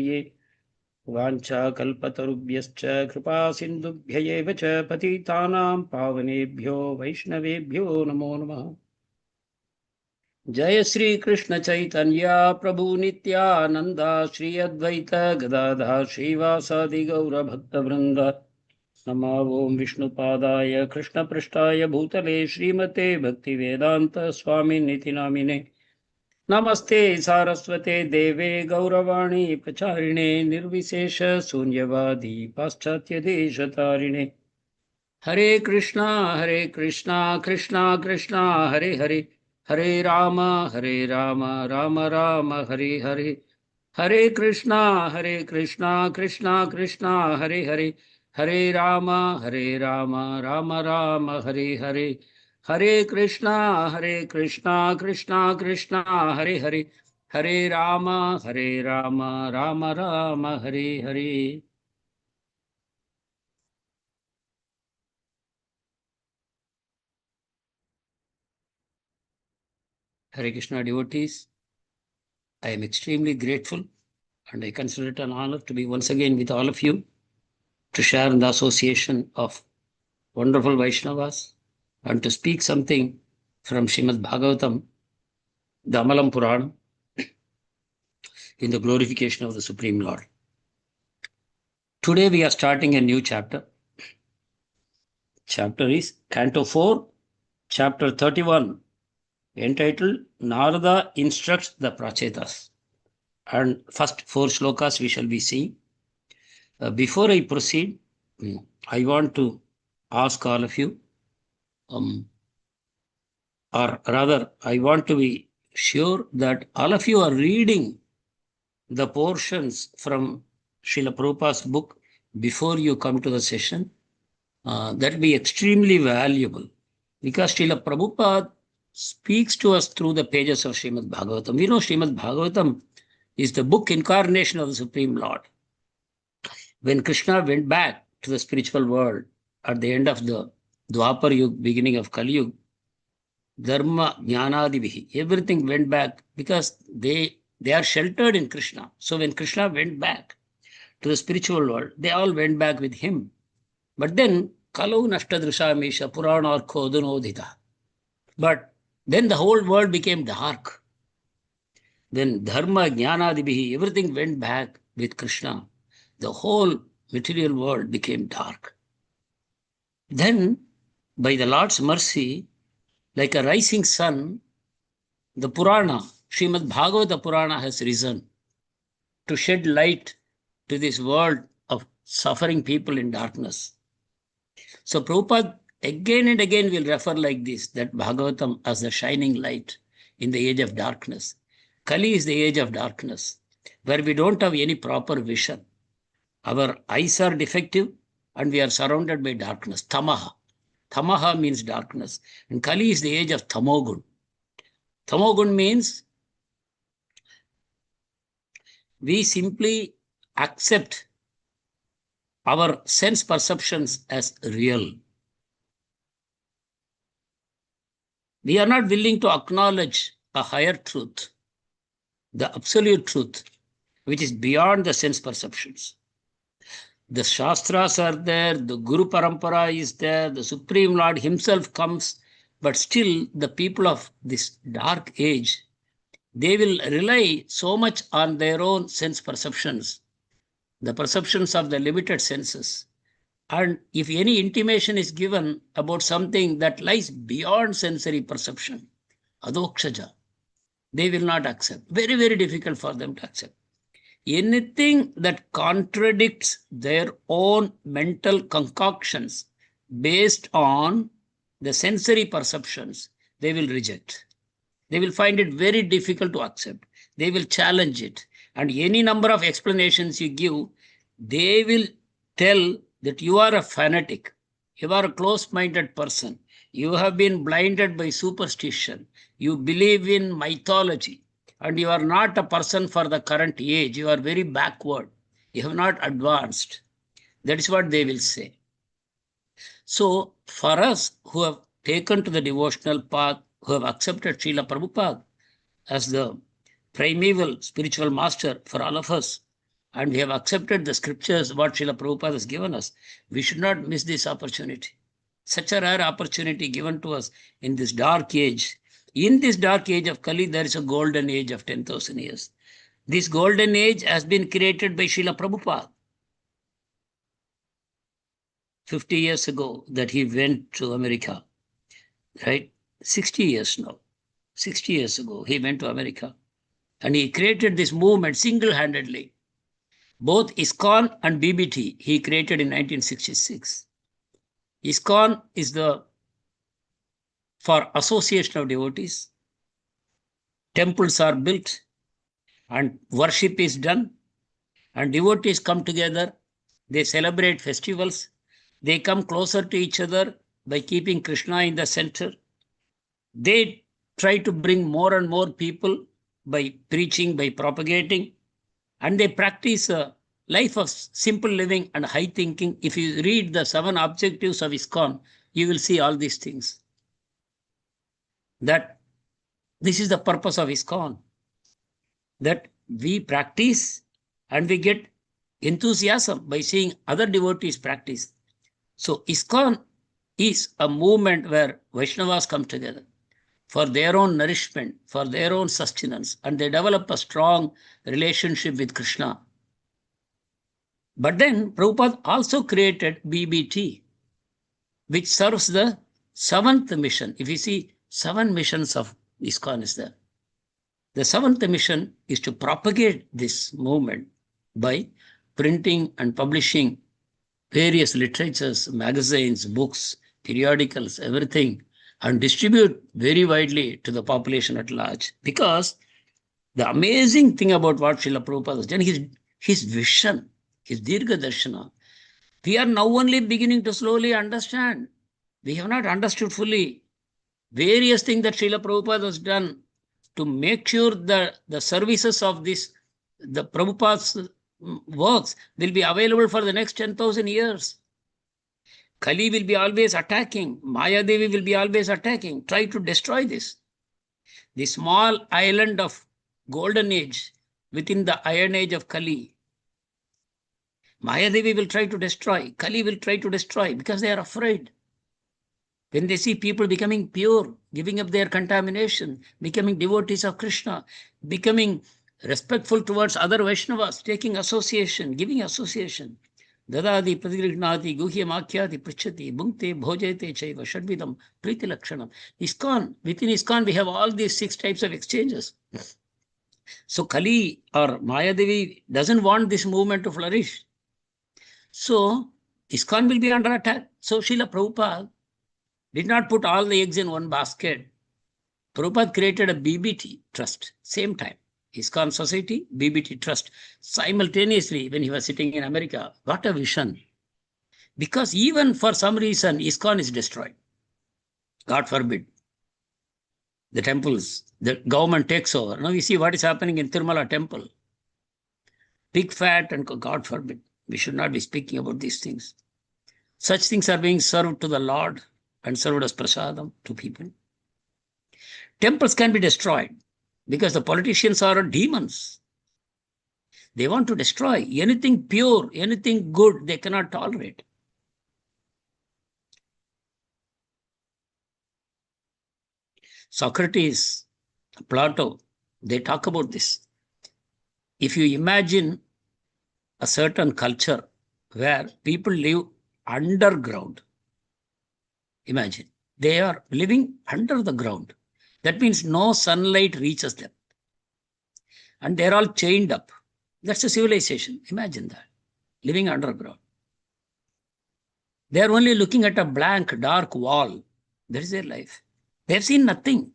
भूतये वाञ्छाकल्पतरुभ्यश्च कृपा सिन्धुभ्य एव च पतितानां पावनेभ्यो वैष्णवेभ्यो नमो नमः। जय श्री कृष्ण चैतन्य प्रभु नित्यानंद श्री अद्वैत गदाधर श्रीवासादि गौर भक्तवृंद। नमो ओं विष्णुपादाय कृष्णपृष्ठाय भूतले श्रीमते भक्तिवेदांत स्वामिनिति नामिने। नमस्ते सारस्वते देवे गौरवाणी प्रचारिणे निर्विशेष शून्यवादी पाश्चात्य देशतारिणे। हरे कृष्णा कृष्णा कृष्णा हरे हरे, हरे राम राम राम हरे हरे। हरे कृष्णा कृष्णा कृष्णा हरे हरे, हरे राम राम राम हरे हरे। हरे कृष्णा कृष्णा कृष्णा हरे हरे, हरे Ram Ram Ram Hare Hare. Hare Krishna devotees, I am extremely grateful and I consider it an honor to be once again with all of you to share in the association of wonderful Vaishnavas and to speak something from Srimad Bhagavatam, the Amalam Purana, in the glorification of the Supreme Lord. Today we are starting a new chapter. Chapter is Canto 4, Chapter 31, entitled Narada Instructs the Prachetas. And first 4 shlokas we shall be seeing. Before I proceed, I want to ask all of you, or rather, I want to be sure that all of you are reading the portions from Srila Prabhupada's book before you come to the session. That will be extremely valuable because Srila Prabhupada speaks to us through the pages of Srimad Bhagavatam. We know Srimad Bhagavatam is the book incarnation of the Supreme Lord. When Krishna went back to the spiritual world at the end of the Dwapar Yuga, beginning of Kali Yuga, Dharma, Jnanadivihi, everything went back because they are sheltered in Krishna. So when Krishna went back to the spiritual world, they all went back with him. But then, Kalau Nashtadrisha Purana or Kodunodhita. But then the whole world became dark. When Dharma, Jnanadivihi, everything went back with Krishna, the whole material world became dark. Then, by the Lord's mercy, like a rising sun, the Purana, Srimad Bhagavata Purana has risen to shed light to this world of suffering people in darkness. So Prabhupada again and again will refer like this, that Bhagavatam as the shining light in the age of darkness. Kali is the age of darkness, where we don't have any proper vision. Our eyes are defective and we are surrounded by darkness. Tamaha. Tamaha means darkness. And Kali is the age of Tamogun. Tamogun means we simply accept our sense perceptions as real. We are not willing to acknowledge a higher truth, the absolute truth, which is beyond the sense perceptions. The Shastras are there, the Guru Parampara is there, the Supreme Lord himself comes, but still the people of this dark age, they will rely so much on their own sense perceptions, the perceptions of the limited senses. And if any intimation is given about something that lies beyond sensory perception, adokshaja, they will not accept. Very, very difficult for them to accept. Anything that contradicts their own mental concoctions based on the sensory perceptions, they will reject. They will find it very difficult to accept. They will challenge it. And any number of explanations you give, they will tell that you are a fanatic. You are a close-minded person. You have been blinded by superstition. You believe in mythology. And you are not a person for the current age. You are very backward. You have not advanced. That is what they will say. So for us who have taken to the devotional path, who have accepted Srila Prabhupada as the primeval spiritual master for all of us, and we have accepted the scriptures, what Srila Prabhupada has given us. We should not miss this opportunity. Such a rare opportunity given to us in this dark age. In this dark age of Kali, there is a golden age of 10,000 years. This golden age has been created by Srila Prabhupada 50 years ago that he went to America, right? 60 years now. 60 years ago, he went to America and he created this movement single-handedly. Both ISKCON and BBT he created in 1966. ISKCON is for association of devotees. Temples are built and worship is done and devotees come together. They celebrate festivals. They come closer to each other by keeping Krishna in the center. They try to bring more and more people by preaching, by propagating, and they practice a life of simple living and high thinking. If you read the 7 objectives of ISKCON, you will see all these things. That this is the purpose of ISKCON, that we practice and we get enthusiasm by seeing other devotees practice. So ISKCON is a movement where Vaishnavas come together for their own nourishment, for their own sustenance, and they develop a strong relationship with Krishna. But then Prabhupada also created BBT, which serves the 7th mission. If you see, 7 missions of ISKCON is there. The 7th mission is to propagate this movement by printing and publishing various literatures, magazines, books, periodicals, everything, and distribute very widely to the population at large. Because the amazing thing about what Srila Prabhupada has done, his vision, his Dirgha Darshana, we are now only beginning to slowly understand. We have not understood fully various things that Srila Prabhupada has done to make sure that the services of this, the Prabhupada's works will be available for the next 10,000 years. Kali will be always attacking. Maya Devi will be always attacking. Try to destroy this. The small island of golden age within the iron age of Kali. Maya Devi will try to destroy. Kali will try to destroy because they are afraid. When they see people becoming pure, giving up their contamination, becoming devotees of Krishna, becoming respectful towards other Vaishnavas, taking association, giving association. Dadadi pratigrihnati guhyam akhyati prichati bhunkte bhojete chaiva shadvidam priti lakshanam. ISKCON, within ISKCON we have all these 6 types of exchanges. So Kali or Maya Devi doesn't want this movement to flourish. So ISKCON will be under attack. So Srila Prabhupada did not put all the eggs in one basket. Prabhupada created a BBT trust, same time. ISKCON Society, BBT Trust, simultaneously when he was sitting in America. What a vision. Because even for some reason, ISKCON is destroyed. God forbid. The temples, the government takes over. Now you see what is happening in Tirumala temple. Big fat and God forbid. We should not be speaking about these things. Such things are being served to the Lord and served as prasadam to people. Temples can be destroyed because the politicians are demons. They want to destroy anything pure, anything good, they cannot tolerate. Socrates, Plato, they talk about this. If you imagine a certain culture where people live underground, imagine, they are living under the ground. That means no sunlight reaches them. And they're all chained up. That's a civilization. Imagine that, living underground. They're only looking at a blank, dark wall. That is their life. They've seen nothing.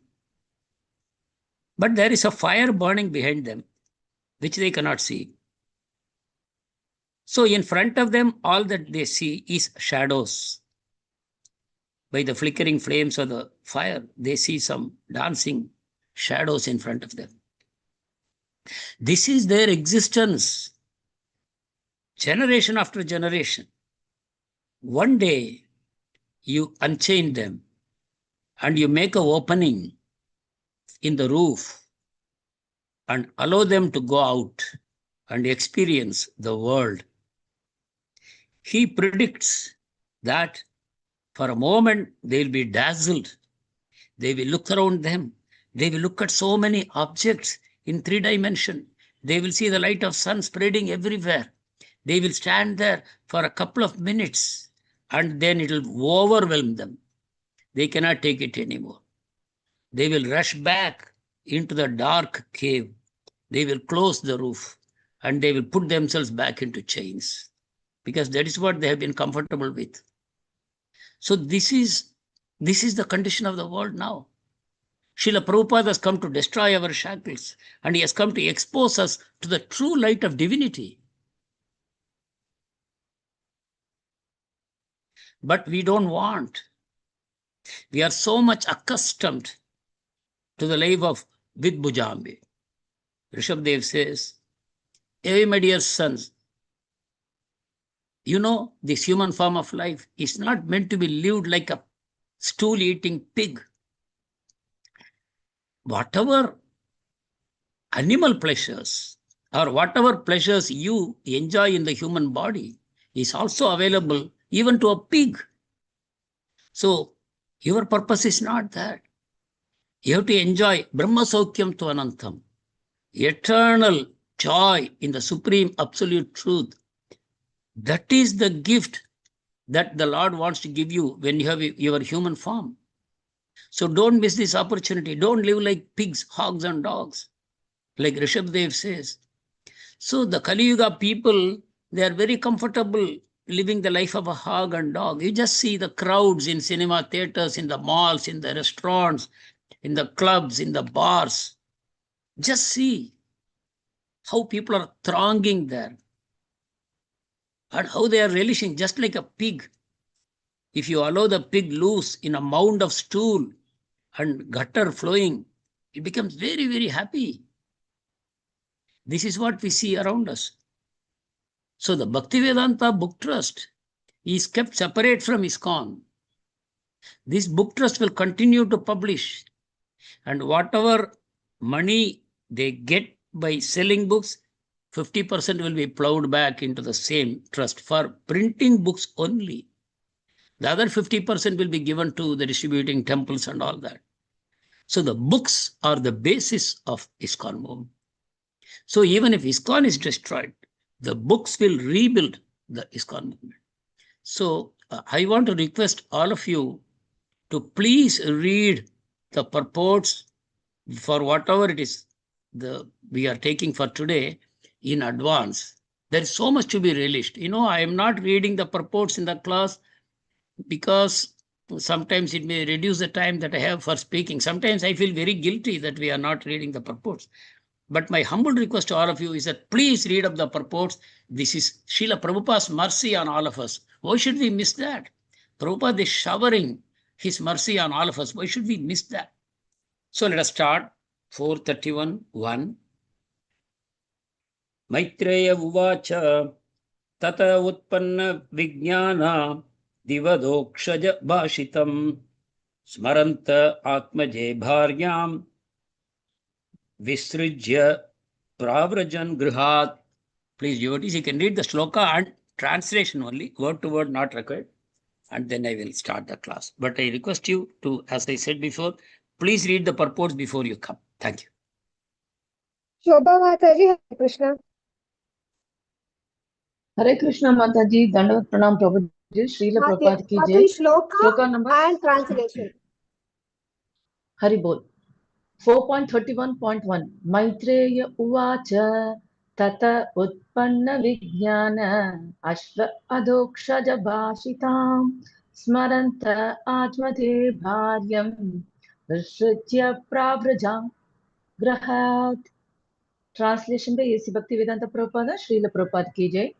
But there is a fire burning behind them, which they cannot see. So in front of them, all that they see is shadows. By the flickering flames of the fire, they see some dancing shadows in front of them. This is their existence, generation after generation. One day, you unchain them and you make an opening in the roof and allow them to go out and experience the world. He predicts that for a moment they'll be dazzled. They will look around them. They will look at so many objects in 3 dimensions. They will see the light of sun spreading everywhere. They will stand there for a couple of minutes and then it will overwhelm them. They cannot take it anymore. They will rush back into the dark cave. They will close the roof and they will put themselves back into chains because that is what they have been comfortable with. So this is the condition of the world now. Srila Prabhupada has come to destroy our shackles and he has come to expose us to the true light of divinity. But we don't want. We are so much accustomed to the life of Vidbhujambe. Rishabdev says, hey, my dear sons, you know, this human form of life is not meant to be lived like a stool-eating pig. Whatever animal pleasures or whatever pleasures you enjoy in the human body is also available even to a pig. So your purpose is not that. You have to enjoy Brahma Saukyam tu Anantam, eternal joy in the supreme absolute truth. That is the gift that the Lord wants to give you when you have your human form. So don't miss this opportunity. Don't live like pigs, hogs, and dogs, like Rishabdev says. So the Kali Yuga people, they are very comfortable living the life of a hog and dog. You just see the crowds in cinema theaters, in the malls, in the restaurants, in the clubs, in the bars. Just see how people are thronging there and how they are relishing, just like a pig. If you allow the pig loose in a mound of stool and gutter flowing, it becomes very, very happy. This is what we see around us. So the Bhaktivedanta Book Trust is kept separate from ISKCON. This book trust will continue to publish, and whatever money they get by selling books, 50% will be plowed back into the same trust for printing books only. The other 50% will be given to the distributing temples and all that. So the books are the basis of ISKCON movement. So even if ISKCON is destroyed, the books will rebuild the ISKCON movement. So I want to request all of you to please read the purports for whatever it is we are taking for today in advance. There is so much to be relished. You know, I am not reading the purports in the class because sometimes it may reduce the time that I have for speaking. Sometimes I feel very guilty that we are not reading the purports. But my humble request to all of you is that please read up the purports. This is Srila Prabhupada's mercy on all of us. Why should we miss that? Prabhupada is showering his mercy on all of us. Why should we miss that? So let us start. 431:1. Maitreya Uvacha Tata Utpanna Vijnana Divadokshaja Bhashitam Smaranta Atmaje Bharyam Visrijya Pravrajan Grihat. Please, devotees, you can read the shloka and translation only, word to word not required, and then I will start the class. But I request you to, as I said before, please read the purports before you come. Thank you. Shobha Mataji, Hare Krishna. Hare Krishna Mataji, Dandavat Pranam Prabhuji, Srila Prabhupada ki jai. Shloka number and translation. Hari Bol. 4.31.1 Maitreya Uvacha Tata Utpanna Vijnana Ashva Adokshaja Bhashitam Smaranta Atmate Bharyam Vishrutya Pravrajam Grahat. Translation by A.C. Bhaktivedanta Prabhupada, Srila Prabhupada ki jai.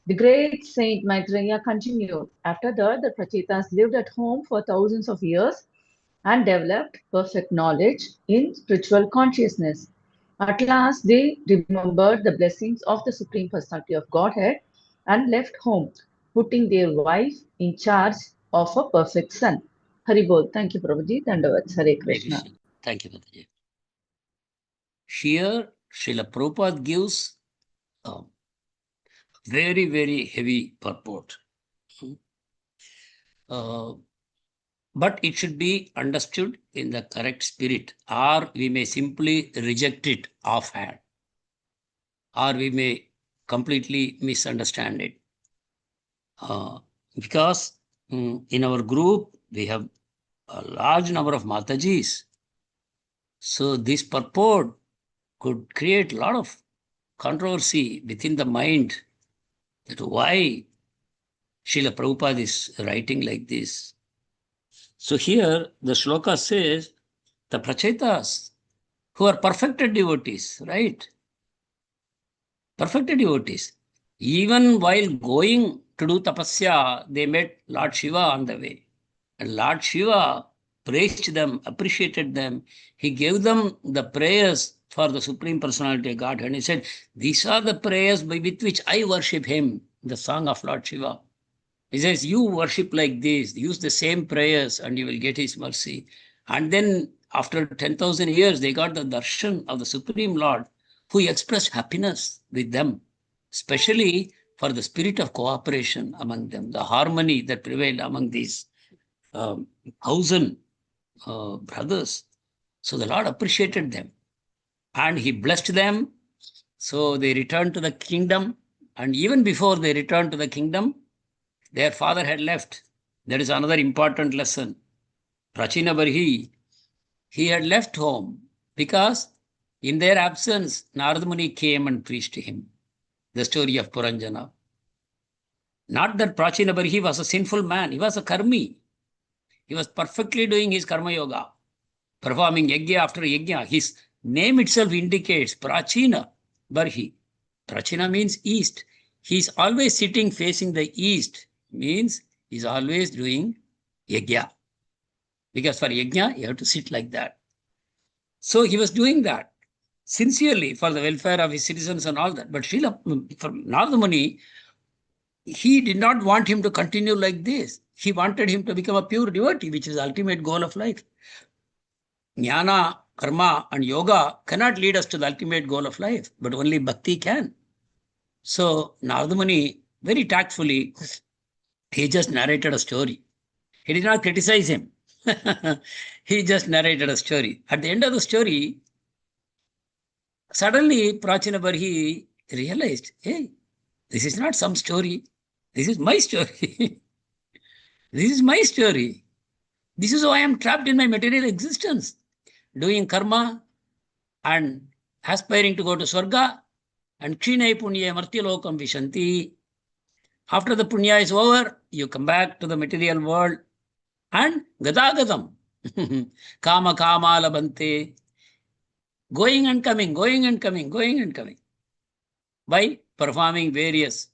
The great Saint Maitreya continued. After that, the Prachetas lived at home for thousands of years and developed perfect knowledge in spiritual consciousness. At last, they remembered the blessings of the Supreme Personality of Godhead and left home, putting their wife in charge of a perfect son. Hari Bol. Thank you, Prabhuji. Dandavat. Hare Krishna. Thank you, Mataji. Here, Srila Prabhupada gives Very, very heavy purport. But it should be understood in the correct spirit, or we may simply reject it offhand, or we may completely misunderstand it. Because in our group, we have a large number of Matajis. So this purport could create a lot of controversy within the mind that why Srila Prabhupada is writing like this. So here the shloka says the prachetas who are perfected devotees, right? Perfected devotees. Even while going to do tapasya, they met Lord Shiva on the way. And Lord Shiva praised them, appreciated them. He gave them the prayers for the Supreme Personality of Godhead. And he said, these are the prayers with which I worship him, the song of Lord Shiva. He says, you worship like this, use the same prayers and you will get his mercy. And then after 10,000 years, they got the darshan of the Supreme Lord who expressed happiness with them, especially for the spirit of cooperation among them, the harmony that prevailed among these 1,000 brothers. So the Lord appreciated them and he blessed them. So they returned to the kingdom. And even before they returned to the kingdom, their father had left. That is another important lesson. Prachina Barhi, he had left home because in their absence, Narada Muni came and preached to him the story of Puranjana. Not that Prachina Barhi was a sinful man, he was a karmi. He was perfectly doing his karma yoga, performing yajna after yajna. His name itself indicates Prachina Barhi. Prachina means east. He's always sitting facing the east, means he's always doing yajna. Because for yajna, you have to sit like that. So he was doing that sincerely for the welfare of his citizens and all that. But from Narada Muni, he did not want him to continue like this. He wanted him to become a pure devotee, which is the ultimate goal of life. Jnana, karma, and yoga cannot lead us to the ultimate goal of life, but only bhakti can. So Narada Muni, very tactfully, he just narrated a story. He did not criticize him. He just narrated a story. At the end of the story, suddenly Prachina Barhi realized, hey, this is not some story. This is my story. This is my story. This is how I am trapped in my material existence, doing karma and aspiring to go to Swarga and Kshine Punye Martyalokam Vishanti. After the Punya is over, you come back to the material world and Gadagadam, Kama Kama Labante, going and coming, going and coming, going and coming, by performing various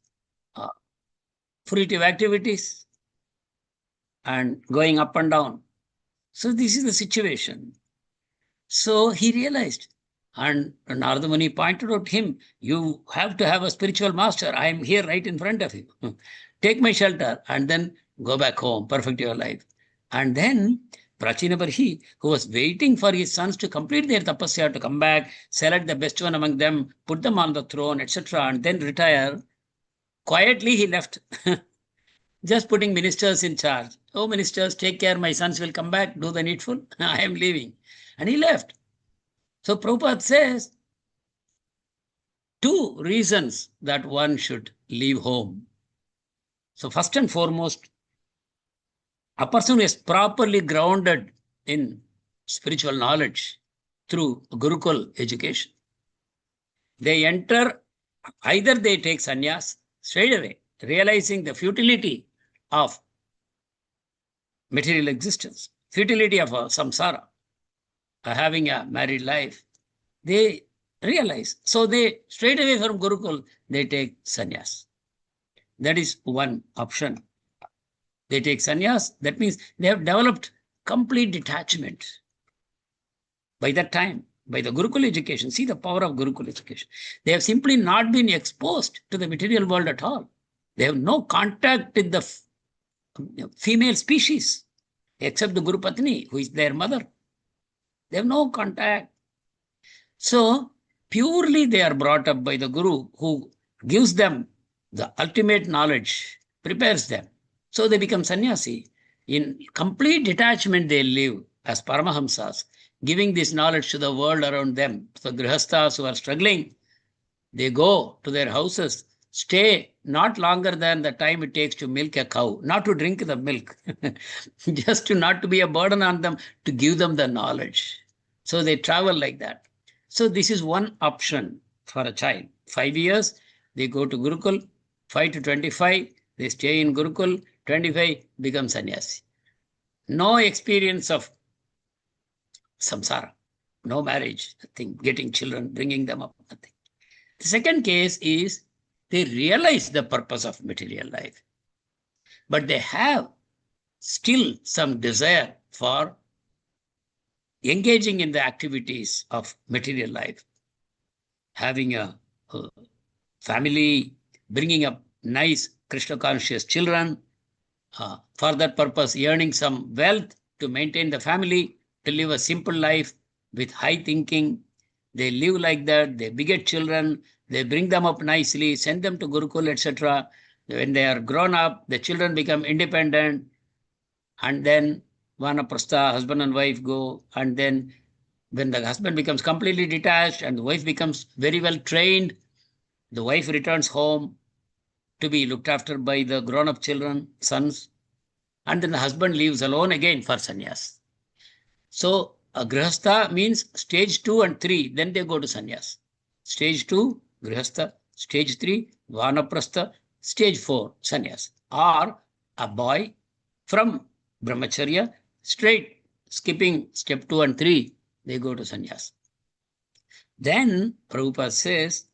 fruitive activities and going up and down. So this is the situation. So he realized, and Narada Muni pointed out to him, you have to have a spiritual master. I am here right in front of you. Take my shelter and then go back home, perfect your life. And then Prachina Barhi, who was waiting for his sons to complete their tapasya, to come back, select the best one among them, put them on the throne, etc., and then retire, quietly he left. Just putting ministers in charge. Oh, ministers, take care, my sons will come back, do the needful. I am leaving. And he left. So Prabhupada says, 2 reasons that one should leave home. So first and foremost, a person who is properly grounded in spiritual knowledge through Gurukul education, they enter, either they take sannyas straight away, realizing the futility of material existence, futility of samsara, having a married life, they realize. So they straight away from Gurukul, they take sannyas. That is one option. They take sannyas. That means they have developed complete detachment. By that time, by the Gurukul education, see the power of Gurukul education. They have simply not been exposed to the material world at all. They have no contact with the female species, except the Guru Patni, who is their mother. They have no contact. So purely they are brought up by the Guru, who gives them the ultimate knowledge, prepares them. So they become sannyasi. In complete detachment, they live as Paramahamsas, giving this knowledge to the world around them. The grihasthas who are struggling, they go to their houses, stay not longer than the time it takes to milk a cow, not to drink the milk, just to not to be a burden on them, to give them the knowledge. So they travel like that. So this is one option for a child. 5 years, they go to Gurukul, 5 to 25, they stay in Gurukul, 25, become sannyasi. No experience of samsara, no marriage, nothing, getting children, bringing them up, nothing. The second case is they realize the purpose of material life, but they have still some desire for engaging in the activities of material life, having a family, bringing up nice Krishna conscious children, for that purpose earning some wealth to maintain the family, to live a simple life with high thinking. They live like that, they beget children, they bring them up nicely, send them to Gurukul, etc. When they are grown up, the children become independent, and then Vanaprastha, husband and wife go, and then when the husband becomes completely detached and the wife becomes very well trained, the wife returns home to be looked after by the grown-up children, sons, and then the husband leaves alone again for sannyas. So a grihastha means stage 2 and 3, then they go to sannyas. Stage 2, grihastha. Stage 3, vanaprastha. Stage 4, sannyas. Or a boy from brahmacharya, straight skipping step 2 and 3, they go to sannyas. Then Prabhupada says,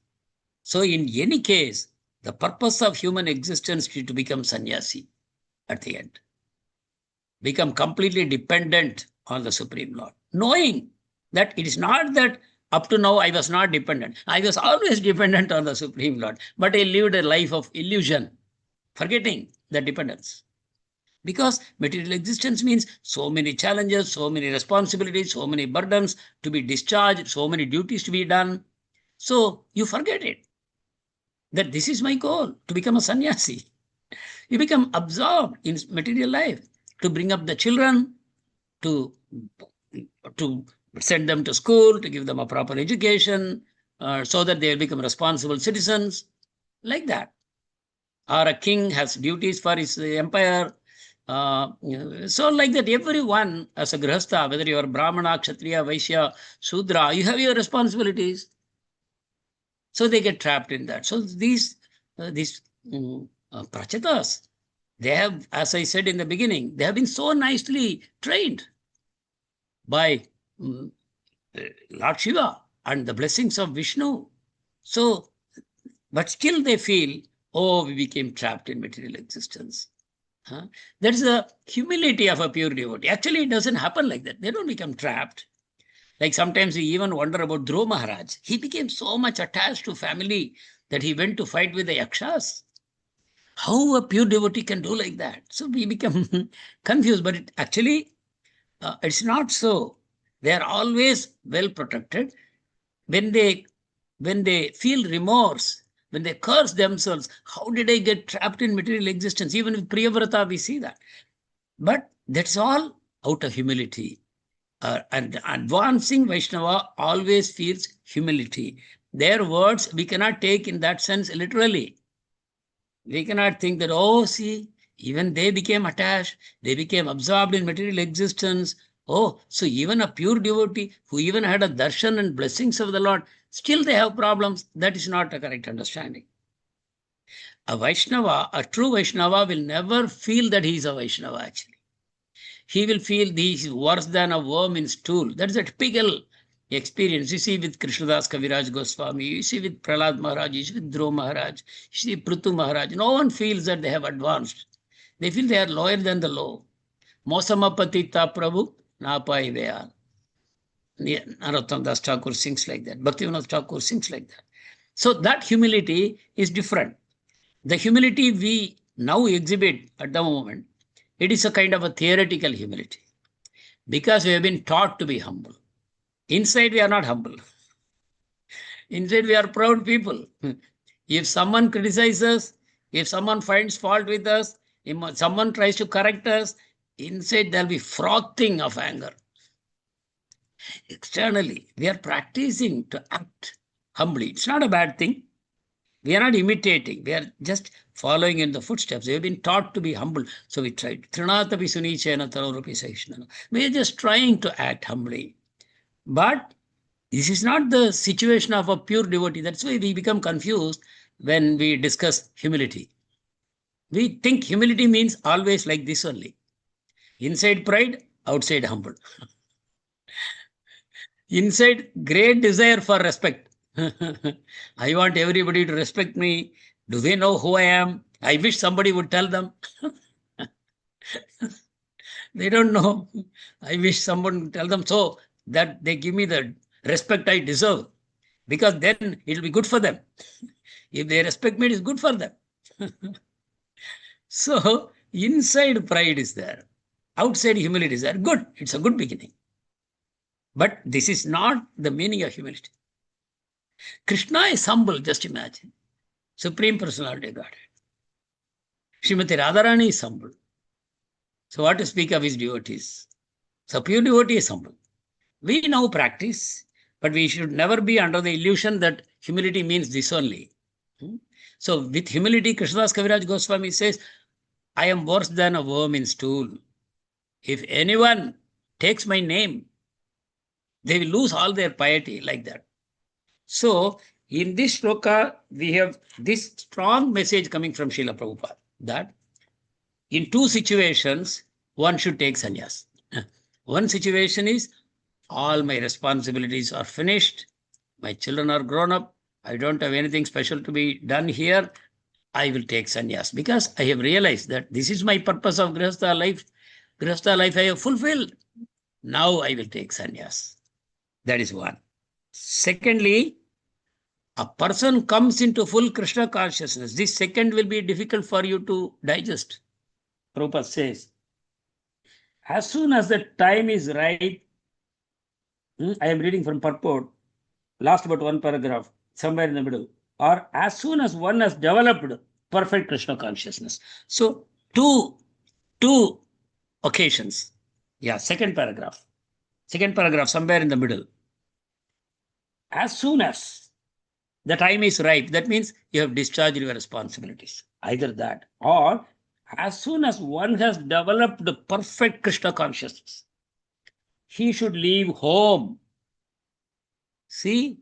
so in any case, the purpose of human existence is to become sannyasi at the end. Become completely dependent on the Supreme Lord, knowing that it is not that up to now I was not dependent. I was always dependent on the Supreme Lord, but I lived a life of illusion, forgetting the dependence. Because material existence means so many challenges, so many responsibilities, so many burdens to be discharged, so many duties to be done. So you forget it, that this is my goal, to become a sannyasi. You become absorbed in material life, to bring up the children, to send them to school, to give them a proper education, so that they will become responsible citizens, like that. Or a king has duties for his empire. So like that, everyone as a grihastha, whether you are Brahmana, Kshatriya, Vaishya, Shudra, you have your responsibilities. So they get trapped in that. So these prachatas, they have, as I said in the beginning, they have been so nicely trained by Lord Shiva and the blessings of Vishnu. So, but still they feel, oh, we became trapped in material existence. That is the humility of a pure devotee. Actually, it doesn't happen like that. They don't become trapped. Like sometimes we even wonder about Dhruva Maharaj. He became so much attached to family that he went to fight with the yakshas. How a pure devotee can do like that? So we become confused, but it's not so. They are always well protected. When they feel remorse, when they curse themselves, how did I get trapped in material existence? Even with Priyavrata, we see that. But that's all out of humility. And advancing Vaishnava always feels humility. Their words we cannot take in that sense literally. We cannot think that, oh, see, even they became attached, they became absorbed in material existence. Oh, so even a pure devotee who even had a darshan and blessings of the Lord, still they have problems. That is not a correct understanding. A Vaishnava, a true Vaishnava will never feel that he is a Vaishnava actually. He will feel this is worse than a worm in stool. That is a typical experience. You see with Krishnadas Kaviraj Goswami, you see with Prahlad Maharaj, you see with Dhruva Maharaj, you see Prithu Maharaj. No one feels that they have advanced. They feel they are lower than the low. Mosamapatita Prabhu, Napai Veal. Narottam Das Thakur sings like that. Bhaktivinoda Thakur sings like that. So that humility is different. The humility we now exhibit at the moment, it is a kind of a theoretical humility because we have been taught to be humble. Inside we are not humble. Inside we are proud people. If someone criticizes, if someone finds fault with us, if someone tries to correct us, inside there'll be frothing of anger. Externally, we are practicing to act humbly. It's not a bad thing. We are not imitating. We are just following in the footsteps. We have been taught to be humble. So we tried. We are just trying to act humbly. But this is not the situation of a pure devotee. That's why we become confused when we discuss humility. We think humility means always like this only. Inside pride, outside humble. Inside great desire for respect. I want everybody to respect me. Do they know who I am? I wish somebody would tell them. They don't know. I wish someone would tell them so that they give me the respect I deserve. Because then it'll be good for them. If they respect me, it is good for them. So inside pride is there. Outside humility is there. Good. It's a good beginning. But this is not the meaning of humility. Krishna is humble, just imagine. Supreme Personality of Godhead. Srimati Radharani is humble. So what to speak of his devotees? So pure devotee is humble. We now practice, but we should never be under the illusion that humility means this only. So with humility, Krishnadas Kaviraj Goswami says, I am worse than a worm in stool. If anyone takes my name, they will lose all their piety like that. So in this shloka, we have this strong message coming from Srila Prabhupada that in two situations, one should take sannyas. One situation is, all my responsibilities are finished. My children are grown up. I don't have anything special to be done here. I will take sannyas because I have realized that this is my purpose of Grihastha life. Grihastha life I have fulfilled. Now I will take sannyas. That is one. Secondly, a person comes into full Krishna consciousness. This second will be difficult for you to digest. Prabhupada says, as soon as the time is right, I am reading from purport, last but one paragraph, somewhere in the middle, or as soon as one has developed perfect Krishna consciousness. So two occasions. Yeah, second paragraph, somewhere in the middle. As soon as the time is ripe, that means you have discharged your responsibilities. Either that, or as soon as one has developed the perfect Krishna consciousness, he should leave home. See?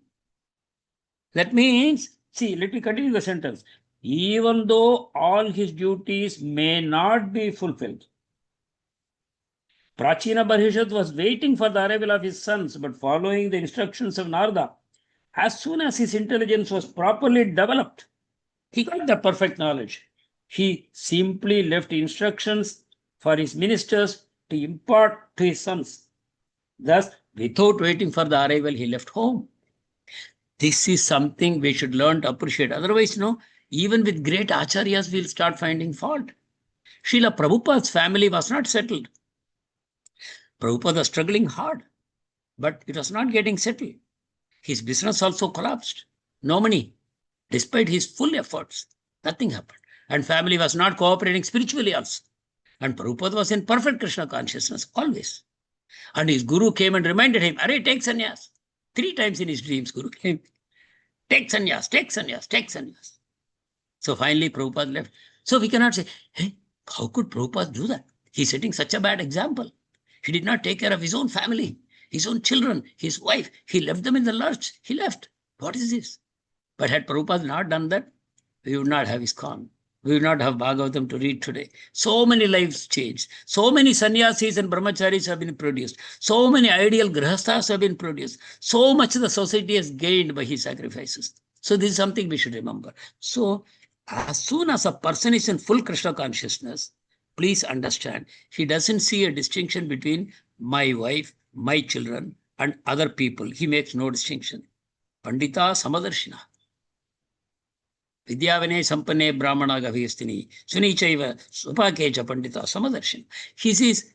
That means, see, let me continue the sentence. Even though all his duties may not be fulfilled. Prachina Barhishat was waiting for the arrival of his sons, but following the instructions of Narada, as soon as his intelligence was properly developed, he got the perfect knowledge. He simply left instructions for his ministers to impart to his sons. Thus, without waiting for the arrival, he left home. This is something we should learn to appreciate. Otherwise, even with great acharyas, we'll start finding fault. Srila Prabhupada's family was not settled. Prabhupada was struggling hard, but it was not getting settled. His business also collapsed. No money. Despite his full efforts, nothing happened. And family was not cooperating spiritually also. And Prabhupada was in perfect Krishna consciousness always. And his guru came and reminded him, Arey, take sannyas. 3 times in his dreams, guru came. Take sannyas, take sannyas, take sannyas. So finally Prabhupada left. So we cannot say, hey, how could Prabhupada do that? He's setting such a bad example. He did not take care of his own family, his own children, his wife. He left them in the lurch. He left. What is this? But had Prabhupada not done that, we would not have ISKCON. We would not have Bhagavatam to read today. So many lives changed. So many sannyasis and brahmacharis have been produced. So many ideal grihasthas have been produced. So much the society has gained by his sacrifices. So this is something we should remember. So as soon as a person is in full Krishna consciousness, please understand, he doesn't see a distinction between my wife, my children, and other people. He makes no distinction. Pandita Samadarshina. Vidyavane Sampane Brahmana Gaviyastini. Sunichaiva Supakecha Pandita Samadarshina. He says,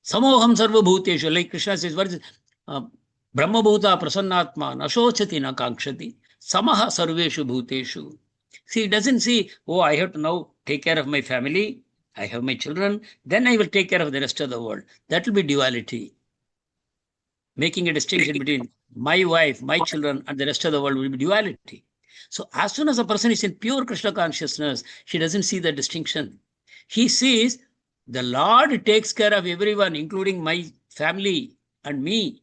Samoham Sarva Bhuteshu. Like Krishna says, what is it? Brahma Bhuta Prasannatma Nashochati na Kankshati. Samaha sarveshu bhuteshu. See, he doesn't see, oh, I have to now take care of my family, I have my children, then I will take care of the rest of the world. That will be duality. Making a distinction between my wife, my children, and the rest of the world will be duality. So as soon as a person is in pure Krishna consciousness, he doesn't see the distinction. He sees the Lord takes care of everyone, including my family and me.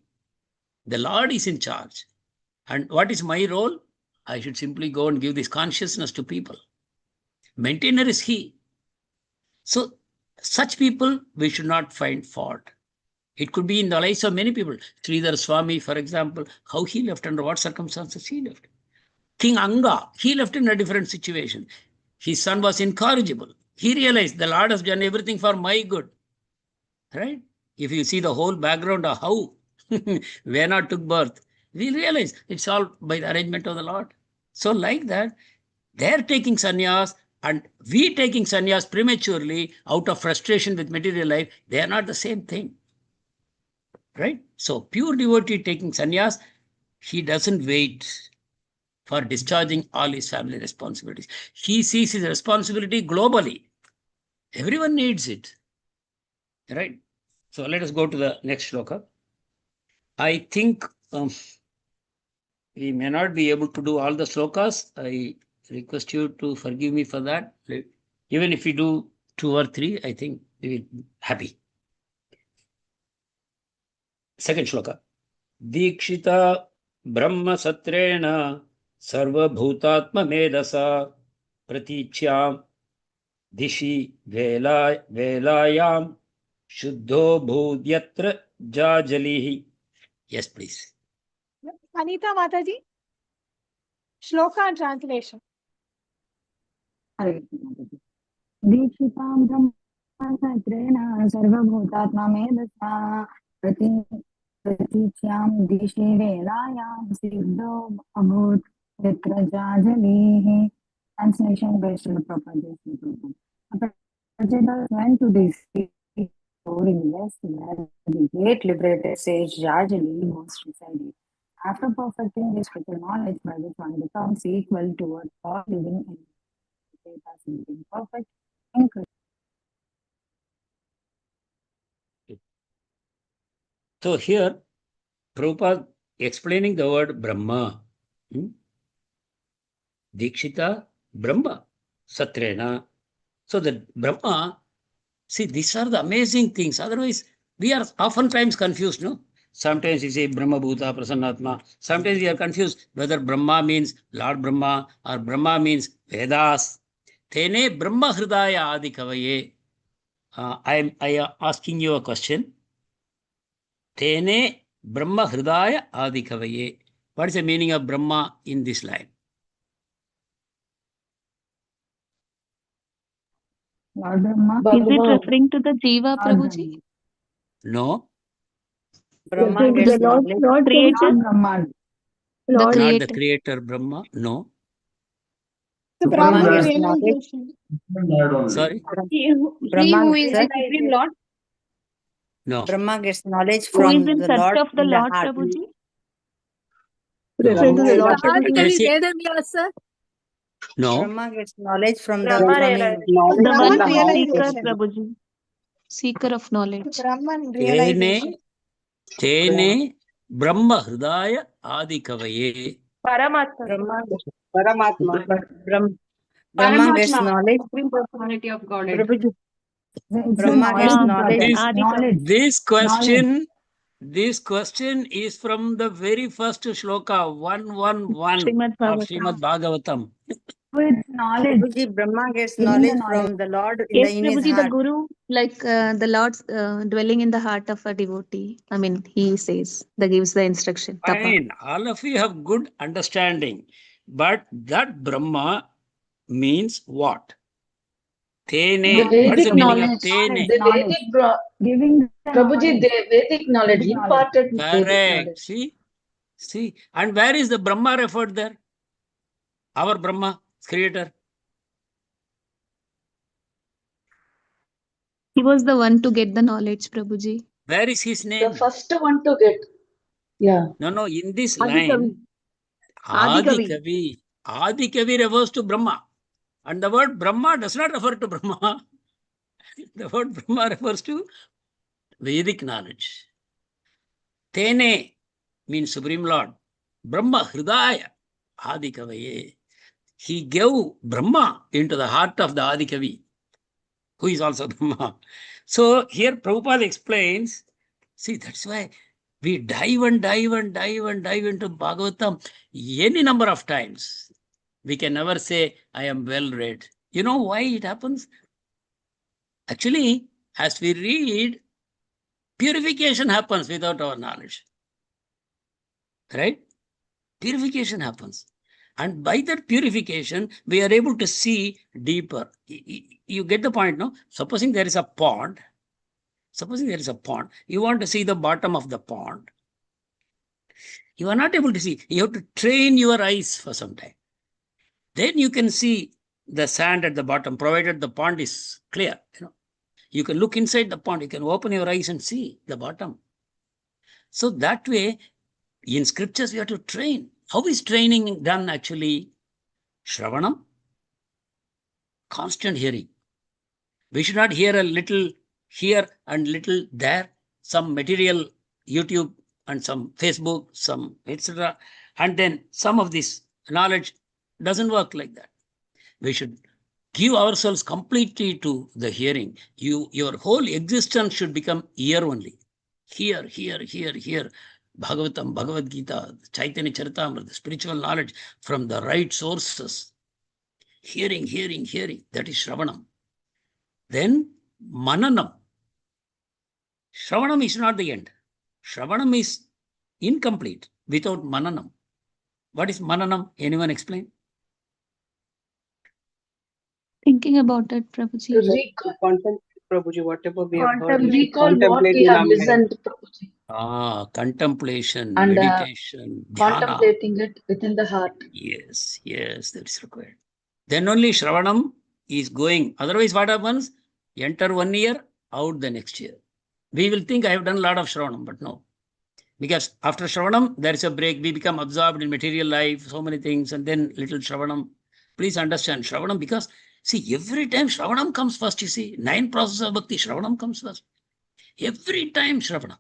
The Lord is in charge. And what is my role? I should simply go and give this consciousness to people. Maintainer is he. So such people, we should not find fault. It could be in the lives of many people. Sridhar Swami, for example, how he left, under what circumstances he left. King Anga, he left in a different situation. His son was incorrigible. He realized the Lord has done everything for my good. Right? If you see the whole background of how Vena took birth, we realize it's all by the arrangement of the Lord. So like that, they're taking sannyas and we taking sannyas prematurely out of frustration with material life. They are not the same thing. Right? So pure devotee taking sannyas, he doesn't wait for discharging all his family responsibilities. He sees his responsibility globally. Everyone needs it. Right? So let us go to the next shloka. I think we may not be able to do all the slokas. I request you to forgive me for that. Even if we do 2 or 3, I think we will be happy. Second shloka. Dikshita Brahma Satrena Sarva Bhutatma Medasa Pratichyam Dishi Velayam Shuddho Bhudyatra Jajalihi. Yes, please. Anita Mataji, shloka and translation. Dikshitam Brahma Sarvabhutatma Medasa Pratichyam Dishi Velayam Siddho Abhut Yatra Jajalihi. Translation by Srila Prabhupada. Prabhupada went to the sea in west where the great liberated sage Jajali was residing. After perfecting this spiritual knowledge by which one becomes equal towards all living entities, as being perfect in Krishna. So here, Prabhupada explaining the word Brahma. Dikshita Brahma Satrena. So the Brahma, see, these are the amazing things. Otherwise, we are oftentimes confused, no? Sometimes we say Brahma Bhuta Prasannatma. Sometimes we are confused whether Brahma means Lord Brahma or Brahma means Vedas. Tene Brahma Hridaya Adi Kavaye. I am asking you a question. Tene Brahma Hridaya Adi Kavaye. What is the meaning of Brahma in this line? Lord Brahma. Is it referring to the Jiva, Prabhuji? No. Brahma gets knowledge. Lord Creator? Brahma. The Not the creator. creator Brahma. No. The Brahma Brahman gets knowledge. realization. Sorry. He who is the Supreme Lord. No. Brahma gets knowledge Who is from in the search Lord of the in the Lord, heart. Prabhuji? Referring to the Lord. No. Brahma gets knowledge from Brahma the realization. The Brahman one who is seeker, realization. Prabhuji. Seeker of knowledge. Brahman realization. Tene Brahma Hridaya Adi Kavaye. Paramatma. Brahma gets Paramatma. knowledge. Supreme personality of Godhead. It's the Brahma gets knowledge. knowledge. Adi Knowledge. This question is from the very first shloka 111 Srimad of Bhagavatam. Srimad Bhagavatam. With knowledge. Prabhuji, Brahma gets Giving the knowledge knowledge. from the Lord Yes, in his Prabhuji, the heart. Guru, like the Lord's dwelling in the heart of a devotee. I mean, he says, that gives the instruction. Tapa. Fine, all of you have good understanding, but that Brahma means what? Tene. The What is the Vedic meaning of knowledge. Tene? The Vedic Giving the Prabhuji, the Vedic knowledge, Vedic knowledge. imparted Vedic Correct. knowledge. See, and where is the Brahma referred there? Our Brahma, creator. He was the one to get the knowledge, Prabhuji. Where is his The name? first one to get. Yeah. No, in this line, Adikavi. Adikavi refers to Brahma. And the word Brahma does not refer to Brahma. The word Brahma refers to Vedic knowledge. Tene means Supreme Lord. Brahma Hridaya Adikavaye. He gave Brahma into the heart of the Adikavi, who is also Brahma. So here Prabhupada explains, see, that's why we dive into Bhagavatam any number of times. We can never say, I am well read. You know why it happens? Actually, as we read, purification happens without our knowledge. Right? Purification happens. And by that purification, we are able to see deeper. You get the point, no? Supposing there is a pond. You want to see the bottom of the pond. You are not able to see. You have to train your eyes for some time. Then you can see the sand at the bottom, provided the pond is clear. You can look inside the pond. You can open your eyes and see the bottom. So that way, in scriptures, we have to train. How is training done actually? Shravanam, constant hearing. We should not hear a little here and little there, some material, YouTube and some Facebook, some etc. And then some of this knowledge doesn't work like that. We should give ourselves completely to the hearing. Your whole existence should become ear only. Here. Bhagavatam, Bhagavad Gita, Chaitanya Charitamrita, the spiritual knowledge from the right sources. Hearing. That is Shravanam. Then Mananam. Shravanam is not the end. Shravanam is incomplete without Mananam. What is Mananam? Anyone explain? Thinking about it, Prabhuji. Contemplate, Prabhuji, whatever we have heard. Recall what Contemplate we in have our mind. listened, Prabhuji, Contemplation, and meditation, dhyana. contemplating it within the heart. Yes, that is required. Then only Shravanam is going. Otherwise, what happens? Enter 1 year, out the next year. We will think I have done a lot of Shravanam, but no. Because after Shravanam, there is a break. We become absorbed in material life, so many things, and then little Shravanam. Please understand Shravanam, because see, every time Shravanam comes first, you see, 9 processes of bhakti, Shravanam comes first. Every time Shravanam.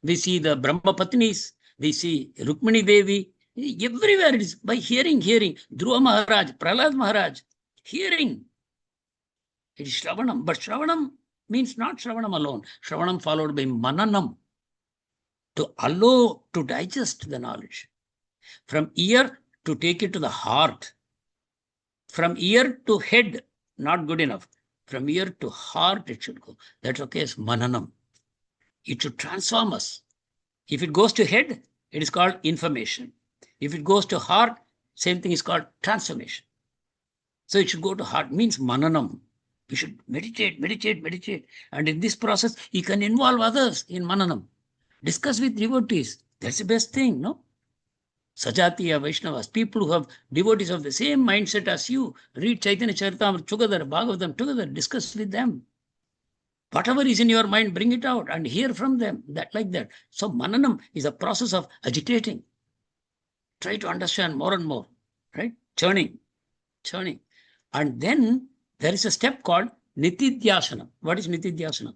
We see the Brahma Patnis, we see Rukmini Devi, everywhere it is by hearing. Dhruva Maharaj, Prahlad Maharaj, hearing. It is Shravanam, but Shravanam means not Shravanam alone. Shravanam followed by Mananam, to allow to digest the knowledge. From ear to take it to the heart. From ear to head, not good enough. From ear to heart it should go. That's okay as Mananam. It should transform us. If it goes to head, it is called information. If it goes to heart, same thing is called transformation. So it should go to heart, means Mananam. We should meditate. And in this process, you can involve others in Mananam. Discuss with devotees. That's the best thing, no? Sajatiya Vaishnavas, people who have devotees of the same mindset as you, read Chaitanya Charitamrita together, Bhagavatam together, discuss with them. Whatever is in your mind, bring it out and hear from them, like that. So Mananam is a process of agitating. Try to understand more and more, right? Churning. And then there is a step called Nitidhyasana. What is Nitidhyasana?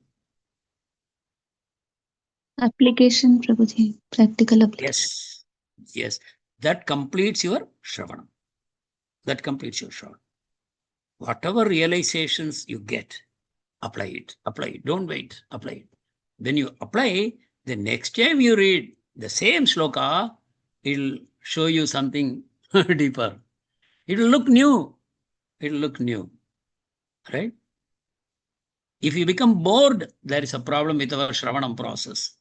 Application, Prabhuji. Practical application. Yes. That completes your Shravanam. Whatever realizations you get, apply it. Don't wait, apply it. When you apply, the next time you read the same shloka, it'll show you something deeper. It'll look new. Right? If you become bored, there is a problem with our Shravanam process.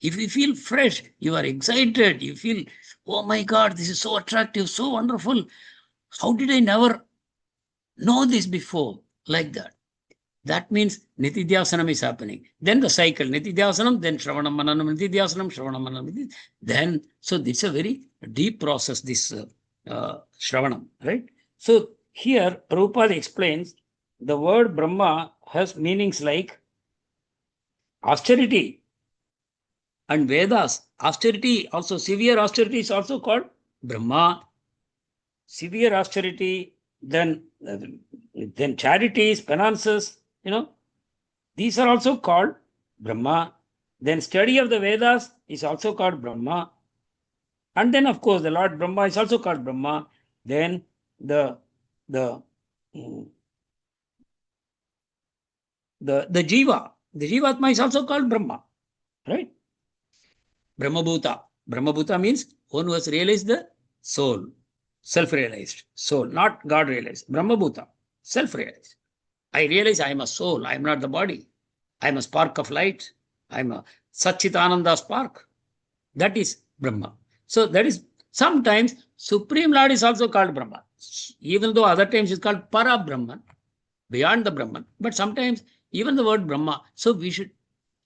If you feel fresh, you are excited, you feel, oh my God, this is so attractive, so wonderful. How did I never know this before? Like that. That means Nitidhyasanam is happening. Then the cycle, Nitidhyasanam, then Shravanam, Mananam, Nitidhyasanam, Shravanam, Mananam. Then, so this is a very deep process, this Shravanam, right? So here, Prabhupada explains, the word Brahma has meanings like austerity and Vedas. Austerity, also severe austerity is also called Brahma. Severe austerity, then charities, penances, these are also called Brahma. Then study of the Vedas is also called Brahma. And then, of course, the Lord Brahma is also called Brahma. Then the Jiva, the Jivatma is also called Brahma, right? Brahmabhuta. Brahmabhuta means one who has realized the soul, self-realized soul, not God realized. Brahmabhuta, self-realized. I realize I am a soul, I am not the body. I am a spark of light. I am a Satchitananda spark. That is Brahma. So that is sometimes Supreme Lord is also called Brahma. Even though other times it's called Para Brahman, beyond the Brahman. But sometimes even the word Brahma. So we should,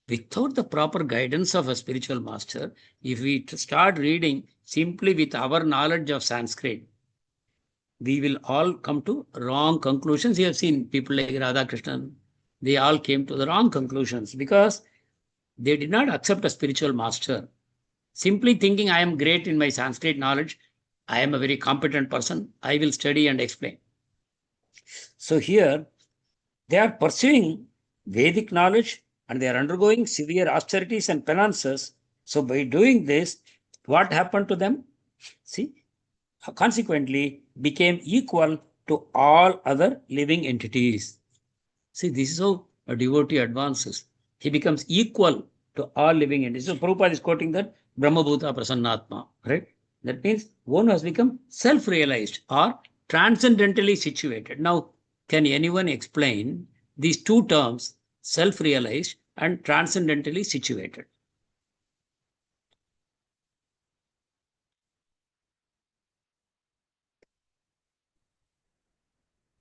without the proper guidance of a spiritual master, if we start reading simply with our knowledge of Sanskrit, we will all come to wrong conclusions. You have seen people like Radha Krishnan, they all came to the wrong conclusions because they did not accept a spiritual master. Simply thinking I am great in my Sanskrit knowledge, I am a very competent person, I will study and explain. So here, they are pursuing Vedic knowledge and they are undergoing severe austerities and penances. So by doing this, what happened to them? See, consequently became equal to all other living entities. See, this is how a devotee advances. He becomes equal to all living entities. So Prabhupada is quoting that Brahmabhuta Prasannatma, right? That means one who has become self-realized or transcendentally situated. Now, can anyone explain these two terms, self-realized and transcendentally situated?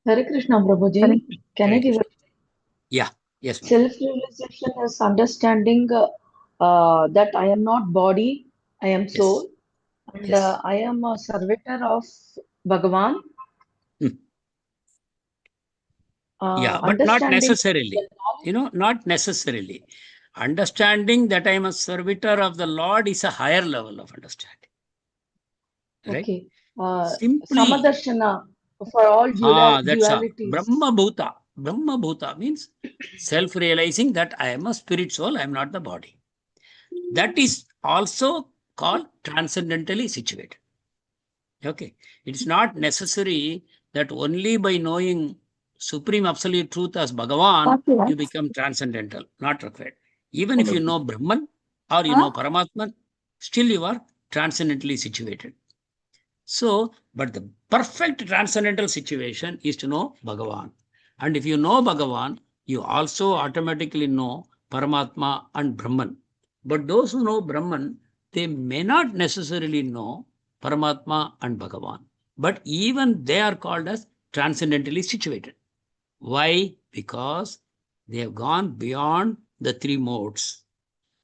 Hare Krishna, Prabhuji. Hare Can I Hare give Krishna. a Yeah, yes, ma'am. self-realization is understanding that I am not body, I am soul, and Yes. I am a servitor of Bhagavan. Yeah, but not Understanding necessarily. the knowledge. Not necessarily. Understanding that I am a servitor of the Lord is a higher level of understanding. Right? Okay. Simply, Samadarshana for all that's all. dualities. Brahmabhuta. Brahmabhuta means self-realizing that I am a spirit soul, I am not the body. That is also called transcendentally situated. Okay. It's not necessary that only by knowing supreme absolute truth as Bhagavan, you become transcendental. Not required. Even if you know Brahman or you know Paramatman, still you are transcendentally situated. So, but the perfect transcendental situation is to know Bhagavan. And if you know Bhagavan, you also automatically know Paramatma and Brahman. But those who know Brahman, they may not necessarily know Paramatma and Bhagavan. But even they are called as transcendentally situated. Why? Because they have gone beyond the three modes.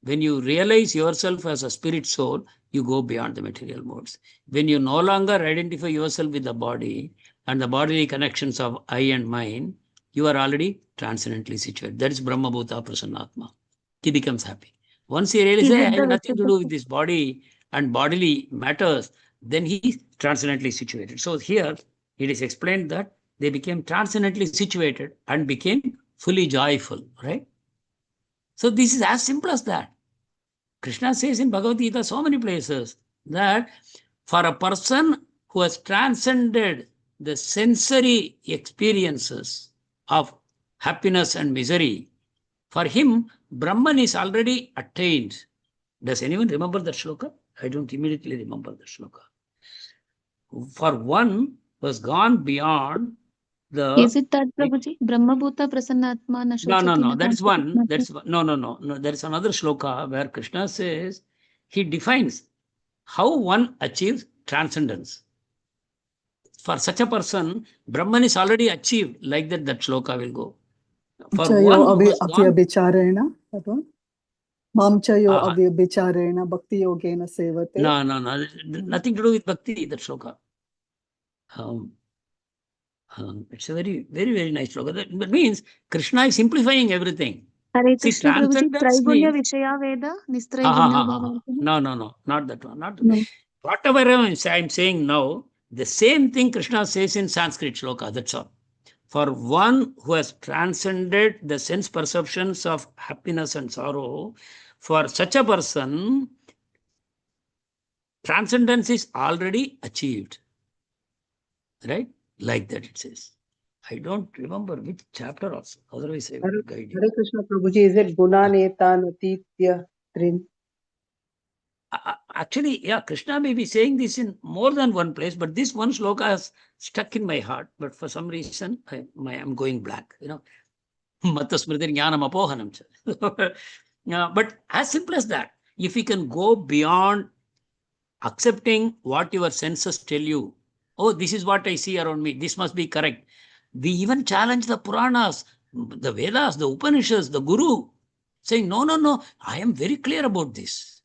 When you realize yourself as a spirit soul, you go beyond the material modes. When you no longer identify yourself with the body and the bodily connections of I and mine, you are already transcendently situated. That is Brahmabhuta Prasannatma. He becomes happy. Once he realizes, Is hey, it I have the nothing to do with this body and bodily matters, then he is transcendently situated. So here it is explained that they became transcendently situated and became fully joyful, right? So this is as simple as that. Krishna says in Bhagavad Gita so many places that for a person who has transcended the sensory experiences of happiness and misery, for him, Brahman is already attained. Does anyone remember that shloka? I don't immediately remember the shloka. For one who has gone beyond Is the... it that, Prabhuji? Brahmabhuta Prasannatma na shochati na That is one. kampati. That is no. There is another shloka where Krishna says, he defines how one achieves transcendence. For such a person, Brahman is already achieved. Like that shloka will go. For one who has gone... Mamchayo avyabhicharena bhakti yogena sevate. No. Nothing to do with bhakti, that shloka. It's a very, very, very nice shloka. That means Krishna is simplifying everything. Hare See, Krishna, Prabhuji. transcendence Trigunya means... Vishaya Veda, Nistrigunya Bhava. No, not that one. No. Whatever I'm saying now, the same thing Krishna says in Sanskrit shloka, that's all. For one who has transcended the sense perceptions of happiness and sorrow, for such a person, transcendence is already achieved. Right? Like that it says. I don't remember which chapter also. Otherwise, I will guide you. Hare Krishna Prabhuji, is it Gunaneta Natitya Trin? Actually, yeah, Krishna may be saying this in more than one place, but this one sloka has stuck in my heart. But for some reason, I'm going blank. Matta smriti jnanam apohanam. But as simple as that, if we can go beyond accepting what your senses tell you, oh, this is what I see around me, this must be correct. We even challenge the Puranas, the Vedas, the Upanishads, the Guru, saying, no, I am very clear about this.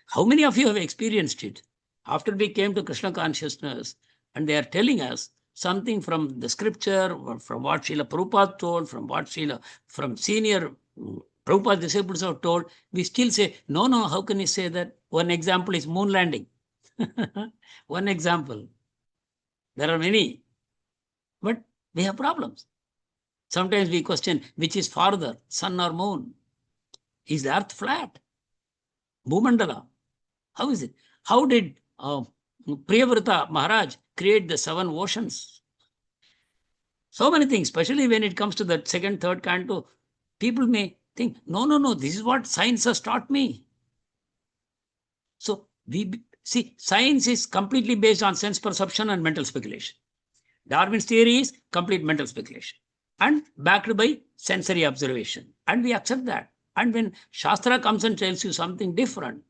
How many of you have experienced it? After we came to Krishna consciousness, and they are telling us something from the scripture, or from what Srila Prabhupada told, from senior Prabhupada disciples have told, we still say, no, how can you say that? One example is moon landing. One example. There are many, but we have problems. Sometimes we question which is farther, sun or moon? Is the earth flat? Bhumandala. How is it? How did Priyavrata Maharaj create the 7 oceans? So many things, especially when it comes to the second, third canto, people may think, no, this is what science has taught me. So we see, science is completely based on sense perception and mental speculation. Darwin's theory is complete mental speculation and backed by sensory observation. And we accept that. And when Shastra comes and tells you something different,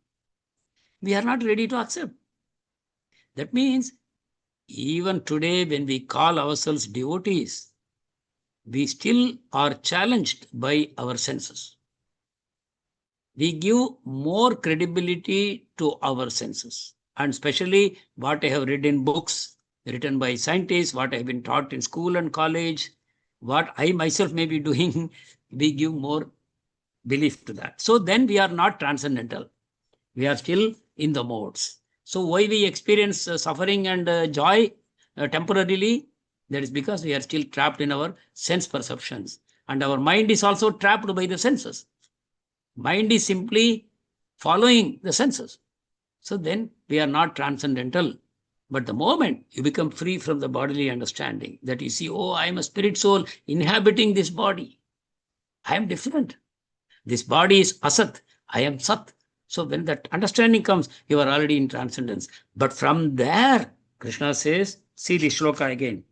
we are not ready to accept. That means even today, when we call ourselves devotees, we still are challenged by our senses. We give more credibility to our senses, and especially what I have read in books written by scientists, what I have been taught in school and college, what I myself may be doing, we give more belief to that. So then we are not transcendental. We are still in the modes. So why we experience suffering and joy temporarily? That is because we are still trapped in our sense perceptions. And our mind is also trapped by the senses. Mind is simply following the senses. So then we are not transcendental. But the moment you become free from the bodily understanding, that you see, oh, I am a spirit soul inhabiting this body. I am different. This body is asat. I am sat. So when that understanding comes, you are already in transcendence. But from there, Krishna says, see the shloka again,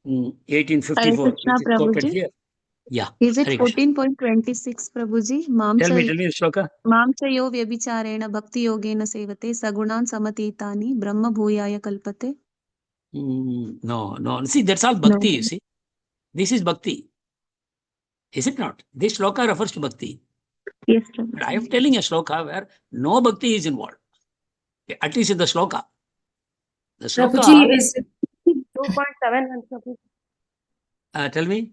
1854, Hare Krishna, which is quoted Prabhuji. here. Yeah. Is it Hare Krishna. 14.26, Prabhuji? Tell me the shloka. मां च यो व्यभिचारेण भक्तियोगेन सेवते सगुणान् समतीतानि ब्रह्म भूयाय कल्पते. No. See, that's all bhakti, you see. This is bhakti. Is it not? This shloka refers to bhakti. Yes, But I Prabhuji. am telling a shloka where no bhakti is involved. At least in the shloka. The shloka, Prabhuji is 2.7 Prabhuji. tell me.